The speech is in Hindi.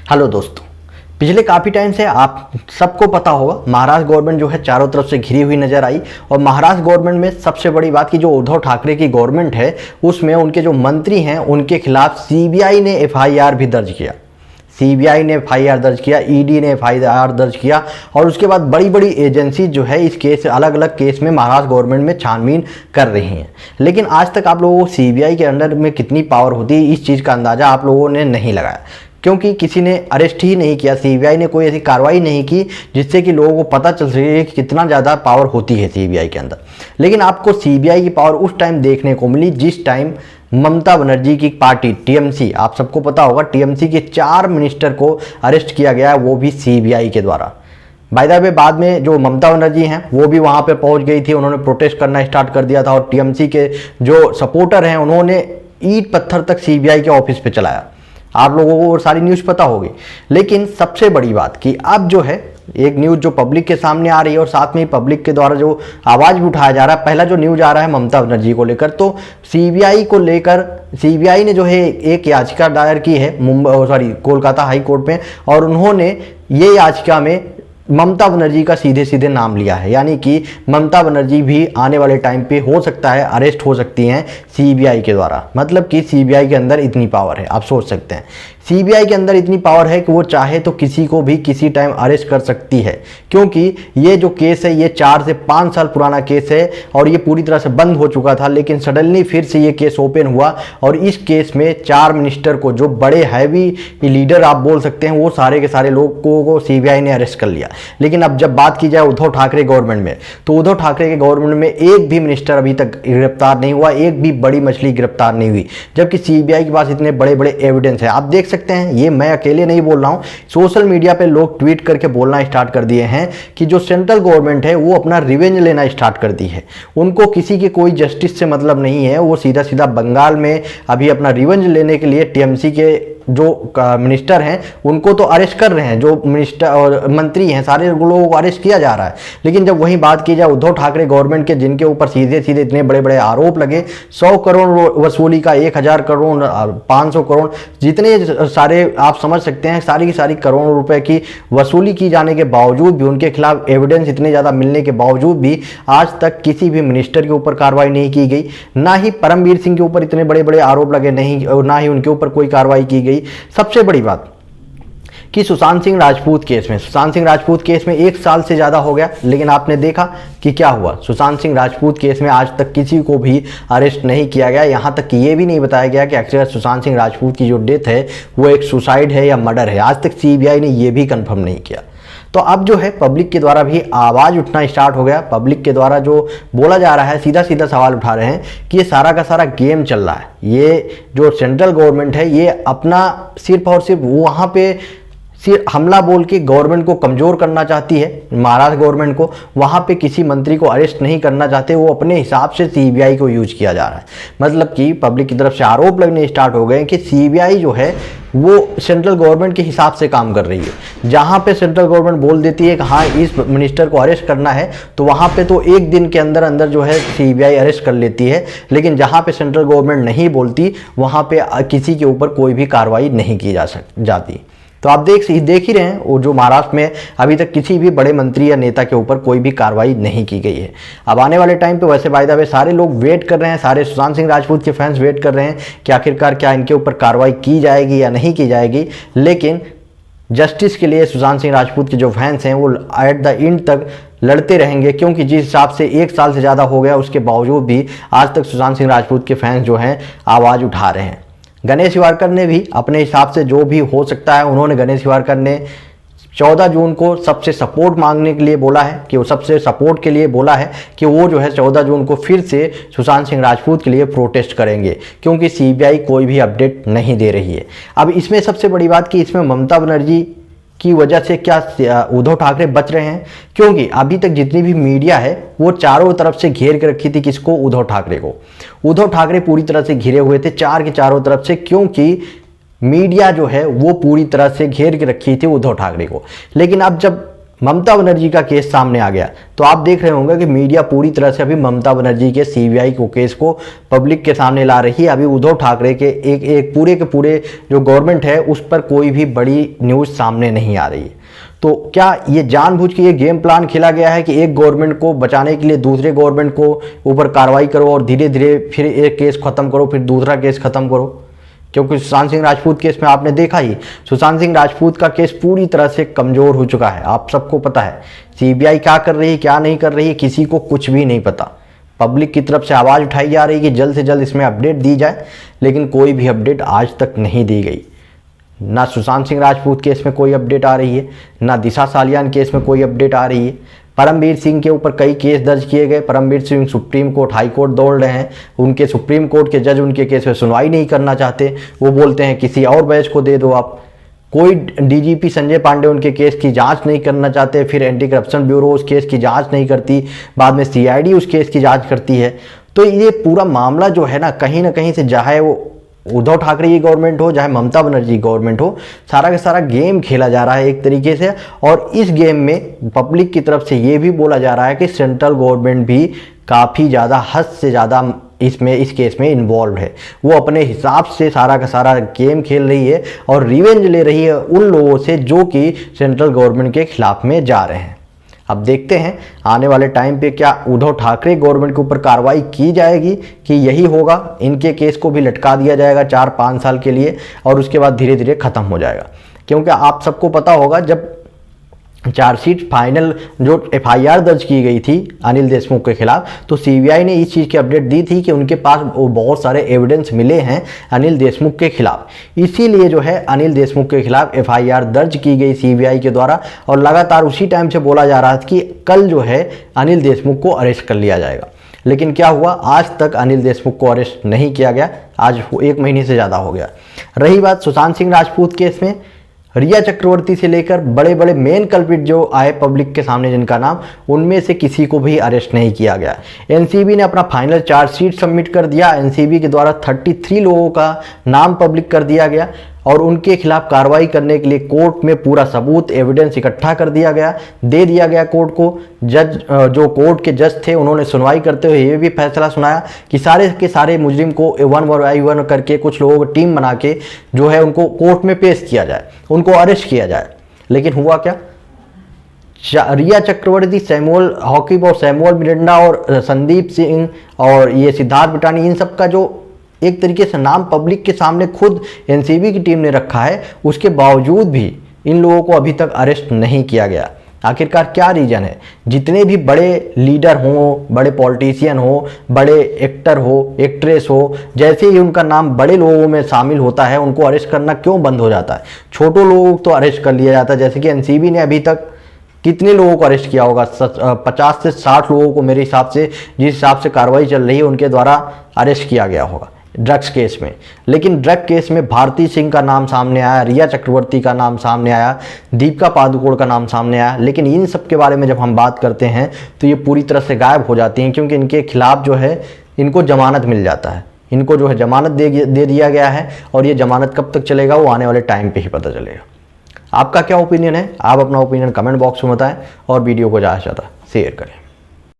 हेलो दोस्तों, पिछले काफ़ी टाइम से आप सबको पता होगा महाराष्ट्र गवर्नमेंट जो है चारों तरफ से घिरी हुई नजर आई। और महाराष्ट्र गवर्नमेंट में सबसे बड़ी बात कि जो उद्धव ठाकरे की गवर्नमेंट है उसमें उनके जो मंत्री हैं उनके खिलाफ सीबीआई ने एफआईआर भी दर्ज किया। सीबीआई ने एफआईआर दर्ज किया, ईडी ने एफआईआर दर्ज किया और उसके बाद बड़ी बड़ी एजेंसी जो है इस केस अलग अलग केस में महाराष्ट्र गवर्नमेंट में छानबीन कर रही हैं। लेकिन आज तक आप लोगों को सीबीआई के अंडर में कितनी पावर होती है इस चीज़ का अंदाज़ा आप लोगों ने नहीं लगाया, क्योंकि किसी ने अरेस्ट ही नहीं किया। सीबीआई ने कोई ऐसी कार्रवाई नहीं की जिससे कि लोगों को पता चल सके कि कितना ज़्यादा पावर होती है सीबीआई के अंदर। लेकिन आपको सीबीआई की पावर उस टाइम देखने को मिली जिस टाइम ममता बनर्जी की पार्टी टीएमसी, आप सबको पता होगा टीएमसी के 4 मिनिस्टर को अरेस्ट किया गया, वो भी सीबीआई के द्वारा। बाय द वे बाद में जो ममता बनर्जी हैं वो भी वहाँ पे पहुँच गई थी, उन्होंने प्रोटेस्ट करना स्टार्ट कर दिया था और टीएमसी के जो सपोर्टर हैं उन्होंने ईंट पत्थर तक सीबीआई के ऑफिस पे चलाया। आप लोगों को सारी न्यूज़ पता होगी। लेकिन सबसे बड़ी बात कि अब जो है एक न्यूज़ जो पब्लिक के सामने आ रही है और साथ में ही पब्लिक के द्वारा जो आवाज़ भी उठाया जा रहा है, पहला जो न्यूज़ आ रहा है ममता बनर्जी को लेकर, तो सीबीआई को लेकर सीबीआई ने जो है एक याचिका दायर की है कोलकाता हाई कोर्ट में, और उन्होंने ये याचिका में ममता बनर्जी का सीधे सीधे नाम लिया है। यानी कि ममता बनर्जी भी आने वाले टाइम पे हो सकता है अरेस्ट हो सकती हैं सीबीआई के द्वारा। मतलब कि सीबीआई के अंदर इतनी पावर है, आप सोच सकते हैं सीबीआई के अंदर इतनी पावर है कि वो चाहे तो किसी को भी किसी टाइम अरेस्ट कर सकती है, क्योंकि ये जो केस है ये 4 से 5 साल पुराना केस है और ये पूरी तरह से बंद हो चुका था। लेकिन सडनली फिर से ये केस ओपन हुआ और इस केस में 4 मिनिस्टर को, जो बड़े हैवी लीडर आप बोल सकते हैं, वो सारे के सारे लोगों को सीबीआई ने अरेस्ट कर लिया। लेकिन अब जब बात की जाए उद्धव ठाकरे गवर्नमेंट में, तो उद्धव ठाकरे के गवर्नमेंट में एक भी मिनिस्टर अभी तक गिरफ्तार नहीं हुआ, एक भी बड़ी मछली गिरफ्तार नहीं हुई, जबकि सीबीआई के पास इतने बड़े बड़े एविडेंस है। आप देख सकते हैं, ये मैं अकेले नहीं बोल रहा हूं, सोशल मीडिया पे लोग ट्वीट करके बोलना स्टार्ट कर दिए हैं कि जो सेंट्रल गवर्नमेंट है वो अपना रिवेंज लेना स्टार्ट कर दी है। उनको किसी के कोई जस्टिस से मतलब नहीं है, वो सीधा सीधा बंगाल में अभी अपना रिवेंज लेने के लिए टीएमसी के जो मिनिस्टर हैं उनको तो अरेस्ट कर रहे हैं, जो मिनिस्टर और मंत्री हैं सारे लोगों को अरेस्ट किया जा रहा है। लेकिन जब वहीं बात की जाए उद्धव ठाकरे गवर्नमेंट के, जिनके ऊपर सीधे सीधे इतने बड़े बड़े आरोप लगे, 100 करोड़ वसूली का, 1000 करोड़, 500 करोड़, जितने सारे आप समझ सकते हैं सारी की सारी करोड़ों रुपए की वसूली की जाने के बावजूद भी, उनके खिलाफ एविडेंस इतने ज़्यादा मिलने के बावजूद भी आज तक किसी भी मिनिस्टर के ऊपर कार्रवाई नहीं की गई। ना ही परमवीर सिंह के ऊपर इतने बड़े बड़े आरोप लगे, नहीं, और ना ही उनके ऊपर कोई कार्रवाई की गई। सबसे बड़ी बात कि सुशांत सिंह राजपूत केस में 1 साल से ज़्यादा हो गया, लेकिन आपने देखा कि क्या हुआ। सुशांत सिंह राजपूत केस में आज तक किसी को भी अरेस्ट नहीं किया गया। यहाँ तक कि ये भी नहीं बताया गया कि एक्चुअली सुशांत सिंह राजपूत की जो डेथ है वो एक सुसाइड है या मर्डर है। आज तक सीबीआई ने ये भी कंफर्म नहीं किया। तो अब जो है पब्लिक के द्वारा भी आवाज़ उठना स्टार्ट हो गया। पब्लिक के द्वारा जो बोला जा रहा है, सीधा सीधा सवाल उठा रहे हैं कि ये सारा का सारा गेम चल रहा है। ये जो सेंट्रल गवर्नमेंट है ये अपना सिर्फ और सिर्फ वहाँ पे सिर्फ हमला बोल के गवर्नमेंट को कमज़ोर करना चाहती है, महाराष्ट्र गवर्नमेंट को। वहाँ पे किसी मंत्री को अरेस्ट नहीं करना चाहते, वो अपने हिसाब से सीबीआई को यूज किया जा रहा है। मतलब कि पब्लिक की तरफ से आरोप लगने स्टार्ट हो गए कि सीबीआई जो है वो सेंट्रल गवर्नमेंट के हिसाब से काम कर रही है। जहाँ पे सेंट्रल गवर्नमेंट बोल देती है कि हाँ इस मिनिस्टर को अरेस्ट करना है, तो वहाँ पे तो 1 दिन के अंदर अंदर जो है सीबीआई अरेस्ट कर लेती है। लेकिन जहाँ पे सेंट्रल गवर्नमेंट नहीं बोलती वहाँ पे किसी के ऊपर कोई भी कार्रवाई नहीं की जाती। तो आप देख ही रहे हैं वो जो महाराष्ट्र में अभी तक किसी भी बड़े मंत्री या नेता के ऊपर कोई भी कार्रवाई नहीं की गई है। अब आने वाले टाइम पे वैसे बाय द वे सारे लोग वेट कर रहे हैं, सारे सुशांत सिंह राजपूत के फैंस वेट कर रहे हैं कि आखिरकार क्या इनके ऊपर कार्रवाई की जाएगी या नहीं की जाएगी। लेकिन जस्टिस के लिए सुशांत सिंह राजपूत के जो फैंस हैं वो एट द एंड तक लड़ते रहेंगे, क्योंकि जिस हिसाब से 1 साल से ज़्यादा हो गया उसके बावजूद भी आज तक सुशांत सिंह राजपूत के फैंस जो हैं आवाज़ उठा रहे हैं। गणेश हिवारकर ने भी अपने हिसाब से जो भी हो सकता है, उन्होंने गणेश हिवारकर ने 14 जून को सबसे सपोर्ट मांगने के लिए बोला है कि वो सबसे सपोर्ट के लिए बोला है कि वो जो है 14 जून को फिर से सुशांत सिंह राजपूत के लिए प्रोटेस्ट करेंगे, क्योंकि सीबीआई कोई भी अपडेट नहीं दे रही है। अब इसमें सबसे बड़ी बात कि इसमें ममता बनर्जी की वजह से क्या उद्धव ठाकरे बच रहे हैं, क्योंकि अभी तक जितनी भी मीडिया है वो चारों तरफ से घेर के रखी थी किसको, उद्धव ठाकरे को। उद्धव ठाकरे पूरी तरह से घिरे हुए थे चारों तरफ से, क्योंकि मीडिया जो है वो पूरी तरह से घेर के रखी थी उद्धव ठाकरे को। लेकिन अब जब ममता बनर्जी का केस सामने आ गया, तो आप देख रहे होंगे कि मीडिया पूरी तरह से अभी ममता बनर्जी के सीबीआई को केस को पब्लिक के सामने ला रही है। अभी उद्धव ठाकरे के एक पूरे के पूरे जो गवर्नमेंट है उस पर कोई भी बड़ी न्यूज़ सामने नहीं आ रही है। तो क्या ये जानबूझ के ये गेम प्लान खेला गया है कि एक गवर्नमेंट को बचाने के लिए दूसरे गवर्नमेंट को ऊपर कार्रवाई करो और धीरे धीरे फिर एक केस खत्म करो, फिर दूसरा केस खत्म करो? क्योंकि सुशांत सिंह राजपूत केस में आपने देखा ही, सुशांत सिंह राजपूत का केस पूरी तरह से कमजोर हो चुका है। आप सबको पता है सीबीआई क्या कर रही है, क्या नहीं कर रही है, किसी को कुछ भी नहीं पता। पब्लिक की तरफ से आवाज़ उठाई जा रही है कि जल्द से जल्द इसमें अपडेट दी जाए, लेकिन कोई भी अपडेट आज तक नहीं दी गई। ना सुशांत सिंह राजपूत केस में कोई अपडेट आ रही है, ना दिशा सालियान केस में कोई अपडेट आ रही है। परमवीर सिंह के ऊपर कई केस दर्ज किए गए। Paramvir Singh supreme court, high court दौड़ रहे हैं। उनके सुप्रीम कोर्ट के जज उनके केस में सुनवाई नहीं करना चाहते। वो बोलते हैं किसी और बेंच को दे दो आप। कोई डीजीपी संजय पांडे उनके केस की जांच नहीं करना चाहते, फिर एंटी करप्शन ब्यूरो उस केस की जांच नहीं करती, बाद में सीआईडी उस केस की जांच करती है। तो ये पूरा मामला जो है ना कहीं से चाहे वो उद्धव ठाकरे की गवर्नमेंट हो चाहे ममता बनर्जी गवर्नमेंट हो, सारा का सारा गेम खेला जा रहा है एक तरीके से। और इस गेम में पब्लिक की तरफ से ये भी बोला जा रहा है कि सेंट्रल गवर्नमेंट भी काफ़ी ज़्यादा, हद से ज़्यादा इस केस में इन्वॉल्व है। वो अपने हिसाब से सारा का सारा गेम खेल रही है और रिवेंज ले रही है उन लोगों से जो कि सेंट्रल गवर्नमेंट के खिलाफ में जा रहे हैं। अब देखते हैं आने वाले टाइम पे क्या उद्धव ठाकरे गवर्नमेंट के ऊपर कार्रवाई की जाएगी कि यही होगा, इनके केस को भी लटका दिया जाएगा 4-5 साल के लिए और उसके बाद धीरे धीरे ख़त्म हो जाएगा। क्योंकि आप सबको पता होगा जब चार्जशीट फाइनल जो एफआईआर दर्ज की गई थी अनिल देशमुख के खिलाफ, तो सीबीआई ने इस चीज़ की अपडेट दी थी कि उनके पास बहुत सारे एविडेंस मिले हैं अनिल देशमुख के खिलाफ। इसीलिए जो है अनिल देशमुख के खिलाफ एफआईआर दर्ज की गई सीबीआई के द्वारा और लगातार उसी टाइम से बोला जा रहा था कि कल जो है अनिल देशमुख को अरेस्ट कर लिया जाएगा। लेकिन क्या हुआ, आज तक अनिल देशमुख को अरेस्ट नहीं किया गया। आज 1 महीने से ज़्यादा हो गया। रही बात सुशांत सिंह राजपूत केस में, रिया चक्रवर्ती से लेकर बड़े बड़े मेन कल्प्रिट जो आए पब्लिक के सामने जिनका नाम, उनमें से किसी को भी अरेस्ट नहीं किया गया। एनसीबी ने अपना फाइनल चार्जशीट सबमिट कर दिया। एनसीबी के द्वारा 33 लोगों का नाम पब्लिक कर दिया गया और उनके खिलाफ कार्रवाई करने के लिए कोर्ट में पूरा सबूत एविडेंस इकट्ठा कर दिया गया, दे दिया गया कोर्ट को। जज जो कोर्ट के जज थे उन्होंने सुनवाई करते हुए ये भी फैसला सुनाया कि सारे के सारे मुजरिम को 1 करके कुछ लोगों की टीम बना के जो है उनको कोर्ट में पेश किया जाए, उनको अरेस्ट किया जाए। लेकिन हुआ क्या, रिया चक्रवर्ती, सैमुअल हॉकिब और सैमुअल मिरांडा और संदीप सिंह और ये सिद्धार्थ पिटानी, इन सब का जो एक तरीके से नाम पब्लिक के सामने खुद एनसीबी की टीम ने रखा है, उसके बावजूद भी इन लोगों को अभी तक अरेस्ट नहीं किया गया। आखिरकार क्या रीजन है? जितने भी बड़े लीडर हों, बड़े पॉलिटिशियन हो, बड़े एक्टर हो, एक्ट्रेस हो, जैसे ही उनका नाम बड़े लोगों में शामिल होता है उनको अरेस्ट करना क्यों बंद हो जाता है? छोटों लोगों को तो अरेस्ट कर लिया जाता है। जैसे कि एनसीबी ने अभी तक कितने लोगों को अरेस्ट किया होगा? 50 से 60 लोगों को मेरे हिसाब से, जिस हिसाब से कार्रवाई चल रही है उनके द्वारा अरेस्ट किया गया होगा ड्रग्स केस में। लेकिन ड्रग केस में भारती सिंह का नाम सामने आया, रिया चक्रवर्ती का नाम सामने आया, दीपिका पादुकोण का नाम सामने आया। लेकिन इन सब के बारे में जब हम बात करते हैं तो ये पूरी तरह से गायब हो जाती हैं, क्योंकि इनके खिलाफ जो है इनको जमानत मिल जाता है। इनको जो है जमानत दे दिया गया है और ये जमानत कब तक चलेगा वो आने वाले टाइम पर ही पता चलेगा। आपका क्या ओपिनियन है? आप अपना ओपिनियन कमेंट बॉक्स में बताएं और वीडियो को ज़्यादा से ज़्यादा शेयर करें।